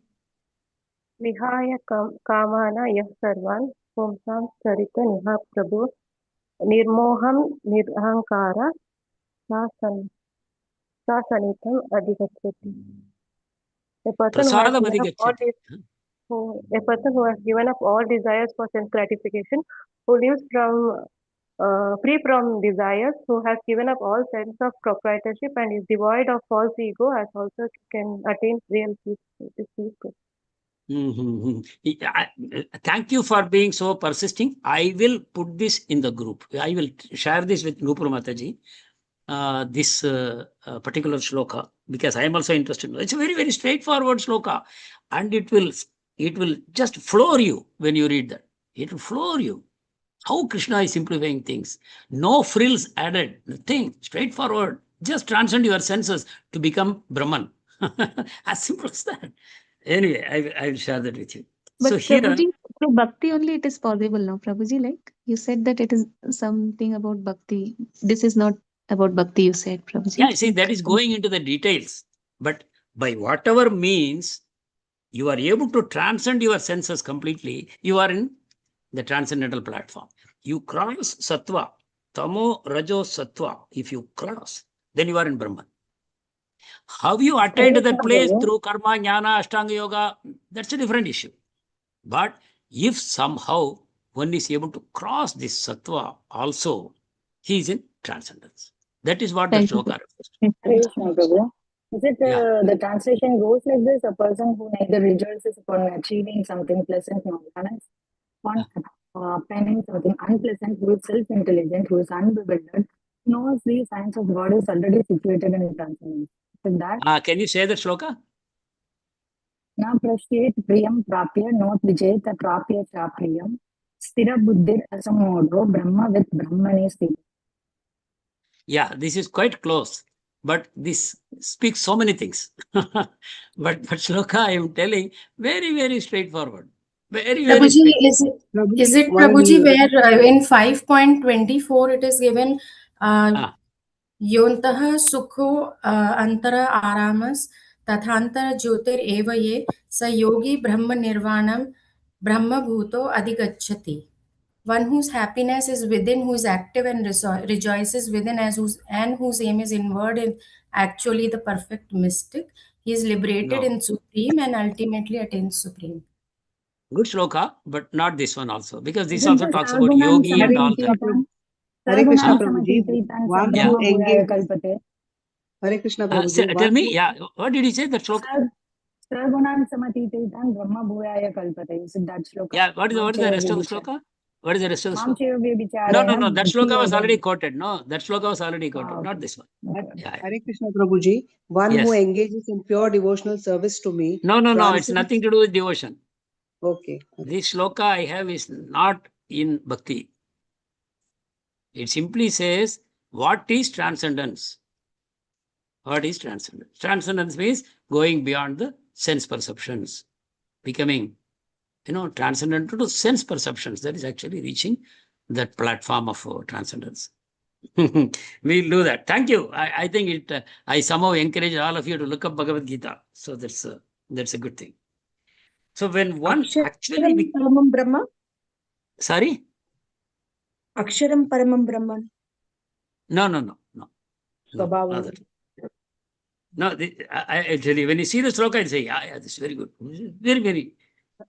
Vihaya kamana yah sarvan pumsam sarita niha prabhu nirmoham nirahankara sasanitam adhigachyati. A person who has Prasadam given up all adhigachyati. a person who has given up all desires for sense gratification, who lives free from desires, who has given up all sense of proprietorship and is devoid of false ego, as also can attain real peace. Thank you for being so persisting. I will put this in the group. I will share this with Nupur Mataji, this particular shloka, because I am also interested. It's a very, very straightforward shloka, and it will just floor you when you read that. It will floor you. How Krishna is simplifying things. No frills added, nothing, straightforward. Just transcend your senses to become Brahman. As simple as that. Anyway, I will share that with you. But So here, Prabhuji, through bhakti only it is possible now, Prabhuji. Like you said that it is something about bhakti. This is not about bhakti, you said, Prabhuji. yeah, see, that is going into the details. But by whatever means you are able to transcend your senses completely, you are in the transcendental platform. You cross sattva, Tamo, Rajo, Sattva. If you cross, then you are in Brahman. How you attain to that place through karma, jnana, ashtanga yoga, that's a different issue. But if somehow one is able to cross this sattva also, he is in transcendence. That is what the Thank you. shloka refers to. Hare Krishna, Prabhu. Is it Yeah. the translation goes like this? A person who neither rejoices upon achieving something pleasant nor balance, upon obtaining something unpleasant, who is self-intelligent, who is unbewildered, knows the science of God is already situated in transcendence. Is that? Can you say that shloka? Na prashyet priyam prapya not vijeta prapya cha priyam sthira buddhir asamodo brahma with brahmane sthira. Yeah, this is quite close, but this speaks so many things. but shloka I am telling very, very straightforward. Very, very Prabhuji, straightforward. is it Prabhuji where in 5.24 it is given योन्तः सुखो अंतर आरामस तथांतर ज्योतिर एव ये स योगी ब्रह्म निर्वाणम ब्रह्म भूतो अधिगच्छति. One whose happiness is within, who is active and rejoices within, and whose aim is inward, and actually the perfect mystic. He is liberated in Supreme and ultimately attains Supreme. Good shloka, but not this one also, because this also talks about yogi and all that. Hare Krishna Prabhuji. Hare Krishna Prabhuji. Tell me, what did he say, that shloka? Sargunam samatitaitam brahma bhuyaya kalpate. Is it that shloka? Yeah, what is the rest of the shloka? What is the rest of the shloka? No, that shloka was already quoted. No, that shloka was already quoted, not this one. Hare Krishna Prabhuji. One who engages in pure devotional service to me. No, it's nothing to do with devotion. Okay. This shloka I have is not in bhakti. It simply says, what is transcendence? What is transcendence? Transcendence means going beyond the sense perceptions, becoming, transcendent to sense perceptions. That is actually reaching that platform of transcendence. We'll do that. Thank you. I think I somehow encourage all of you to look up Bhagavad Gita. So that's a good thing. So when one actually... Paramam Brahma? Sorry? Aksharam Paramam Brahman? No. No, I tell you, when you see the sloka, I say, yeah, this is very good. Very, very.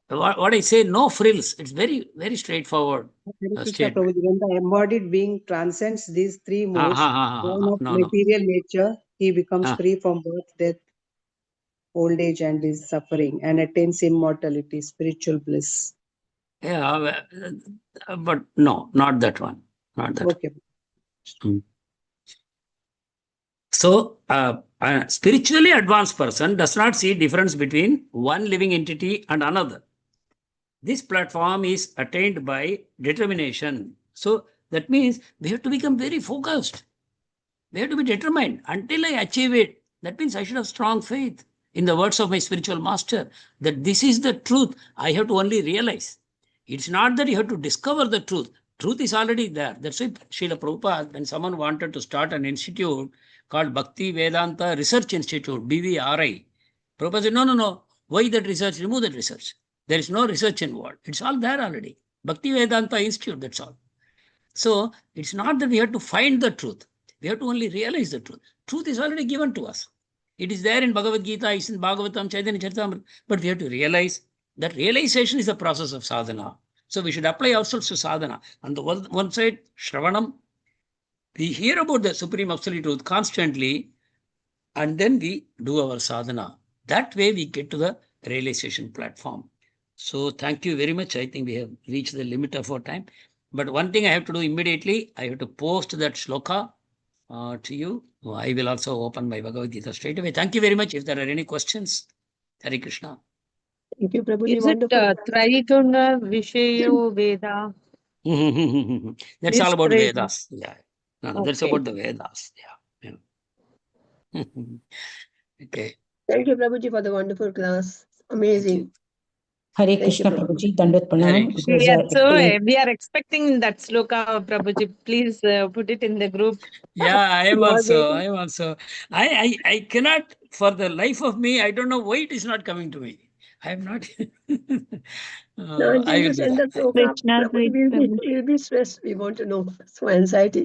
What I say, no frills. It's very, very straightforward. When the embodied being transcends these three modes, of material nature, he becomes free from birth, death, old age, and his suffering, and attains immortality, spiritual bliss. Yeah, but no, not that one. Not that. Okay. So, a spiritually advanced person does not see difference between one living entity and another. This platform is attained by determination. So, that means we have to become very focused. We have to be determined. Until I achieve it, that means I should have strong faith. In the words of my spiritual master, that this is the truth, I have to only realize. It's not that you have to discover the truth. Truth is already there. That's why Srila Prabhupada, when someone wanted to start an institute called Bhakti Vedanta Research Institute, BVRI, Prabhupada said, no. Why that research? Remove that research. There is no research involved. It's all there already. Bhakti Vedanta Institute, that's all. So, it's not that we have to find the truth. We have to only realize the truth. Truth is already given to us. It is there in Bhagavad Gita, it's in Bhagavatam, Chaitanya Charitamrita. But we have to realize that realization is the process of sadhana. So we should apply ourselves to sadhana. On the one side, Shravanam, we hear about the Supreme Absolute Truth constantly, and then we do our sadhana. That way we get to the realization platform. So thank you very much. I think we have reached the limit of our time. But one thing I have to do immediately, I have to post that shloka to you. I will also open my Bhagavad Gita straight away. Thank you very much. If there are any questions, Hare Krishna. Thank you, Prabhuji. Is it Traiguna Vishayo Veda? That's all about Vedas. Yeah. No, that's about the Vedas. Yeah. Okay. Thank you, Prabhuji, for the wonderful class. Amazing. Hare Krishna, Prabhuji. Dandat pranam. We are expecting that sloka, Prabhuji. Please put it in the group. Yeah, I am also. I cannot, for the life of me, I don't know why it is not coming to me. I am not. No, I will Jesus, do and the that. program, Krishna's will, Prabhu. we'll be stressed. We want to know. So anxiety.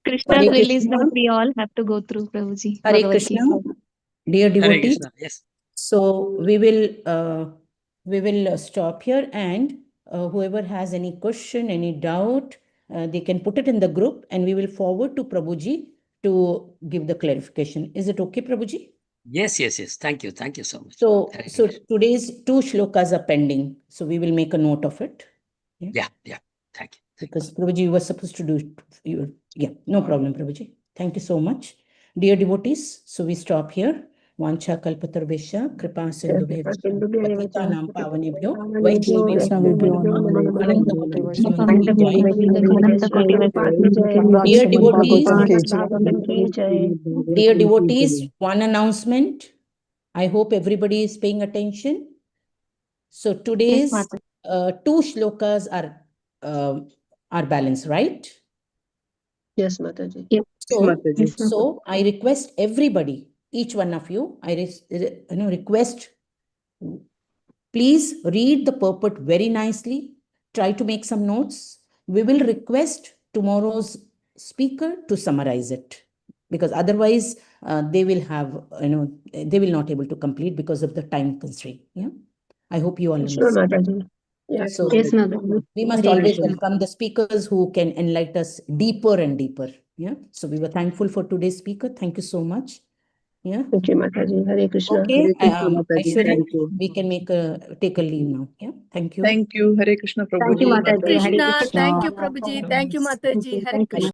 Krishna's Hare will is Krishna. what we all have to go through, Prabhuji. Hare Bhagavad Krishna. Gita. Dear Hare devotees, Krishna. Yes. so we will stop here, and whoever has any question, any doubt, they can put it in the group, and we will forward to Prabhuji to give the clarification. Is it okay, Prabhuji? Yes, yes, yes. Thank you. Thank you so much. So, Hare so Krishna. today's 2 shlokas are pending. So we will make a note of it. Yeah, yeah. Thank you. Because Prabhuji, you were supposed to do it. Yeah, no problem, Prabhuji. Thank you so much. Dear devotees, so we stop here. Vancha kalpatarvesha kripa sindhubhevasya patitanam pavanebhyo Vaishnavebhyo Ananta Koti Vaishnava ki jai. Dear devotees, dear devotees, one announcement. I hope everybody is paying attention. So today's Yes, 2 shlokas are balanced, right? Yes, Mataji. Yes. So I request everybody, each one of you, I request, please read the purport very nicely. Try to make some notes. We will request tomorrow's speaker to summarize it, because otherwise they will have, they will not able to complete because of the time constraint. Yeah, I hope you all Sure, understand. Mataji. Yeah. So Yes, Mother. we must Hare always Krishna. welcome the speakers who can enlighten us deeper and deeper. Yeah. So we were thankful for today's speaker. Thank you so much. Yeah. Thank you, Mataji. Hare Krishna. Okay. Hare Krishna, Mataji. Aishwarya, Thank you. we can take a leave now. Yeah. Thank you. Thank you. Hare Krishna, Thank you, Prabhuji. Mataji. Hare Krishna. Krishna. Thank you, Prabhuji. Thank you, Mataji. Hare Krishna.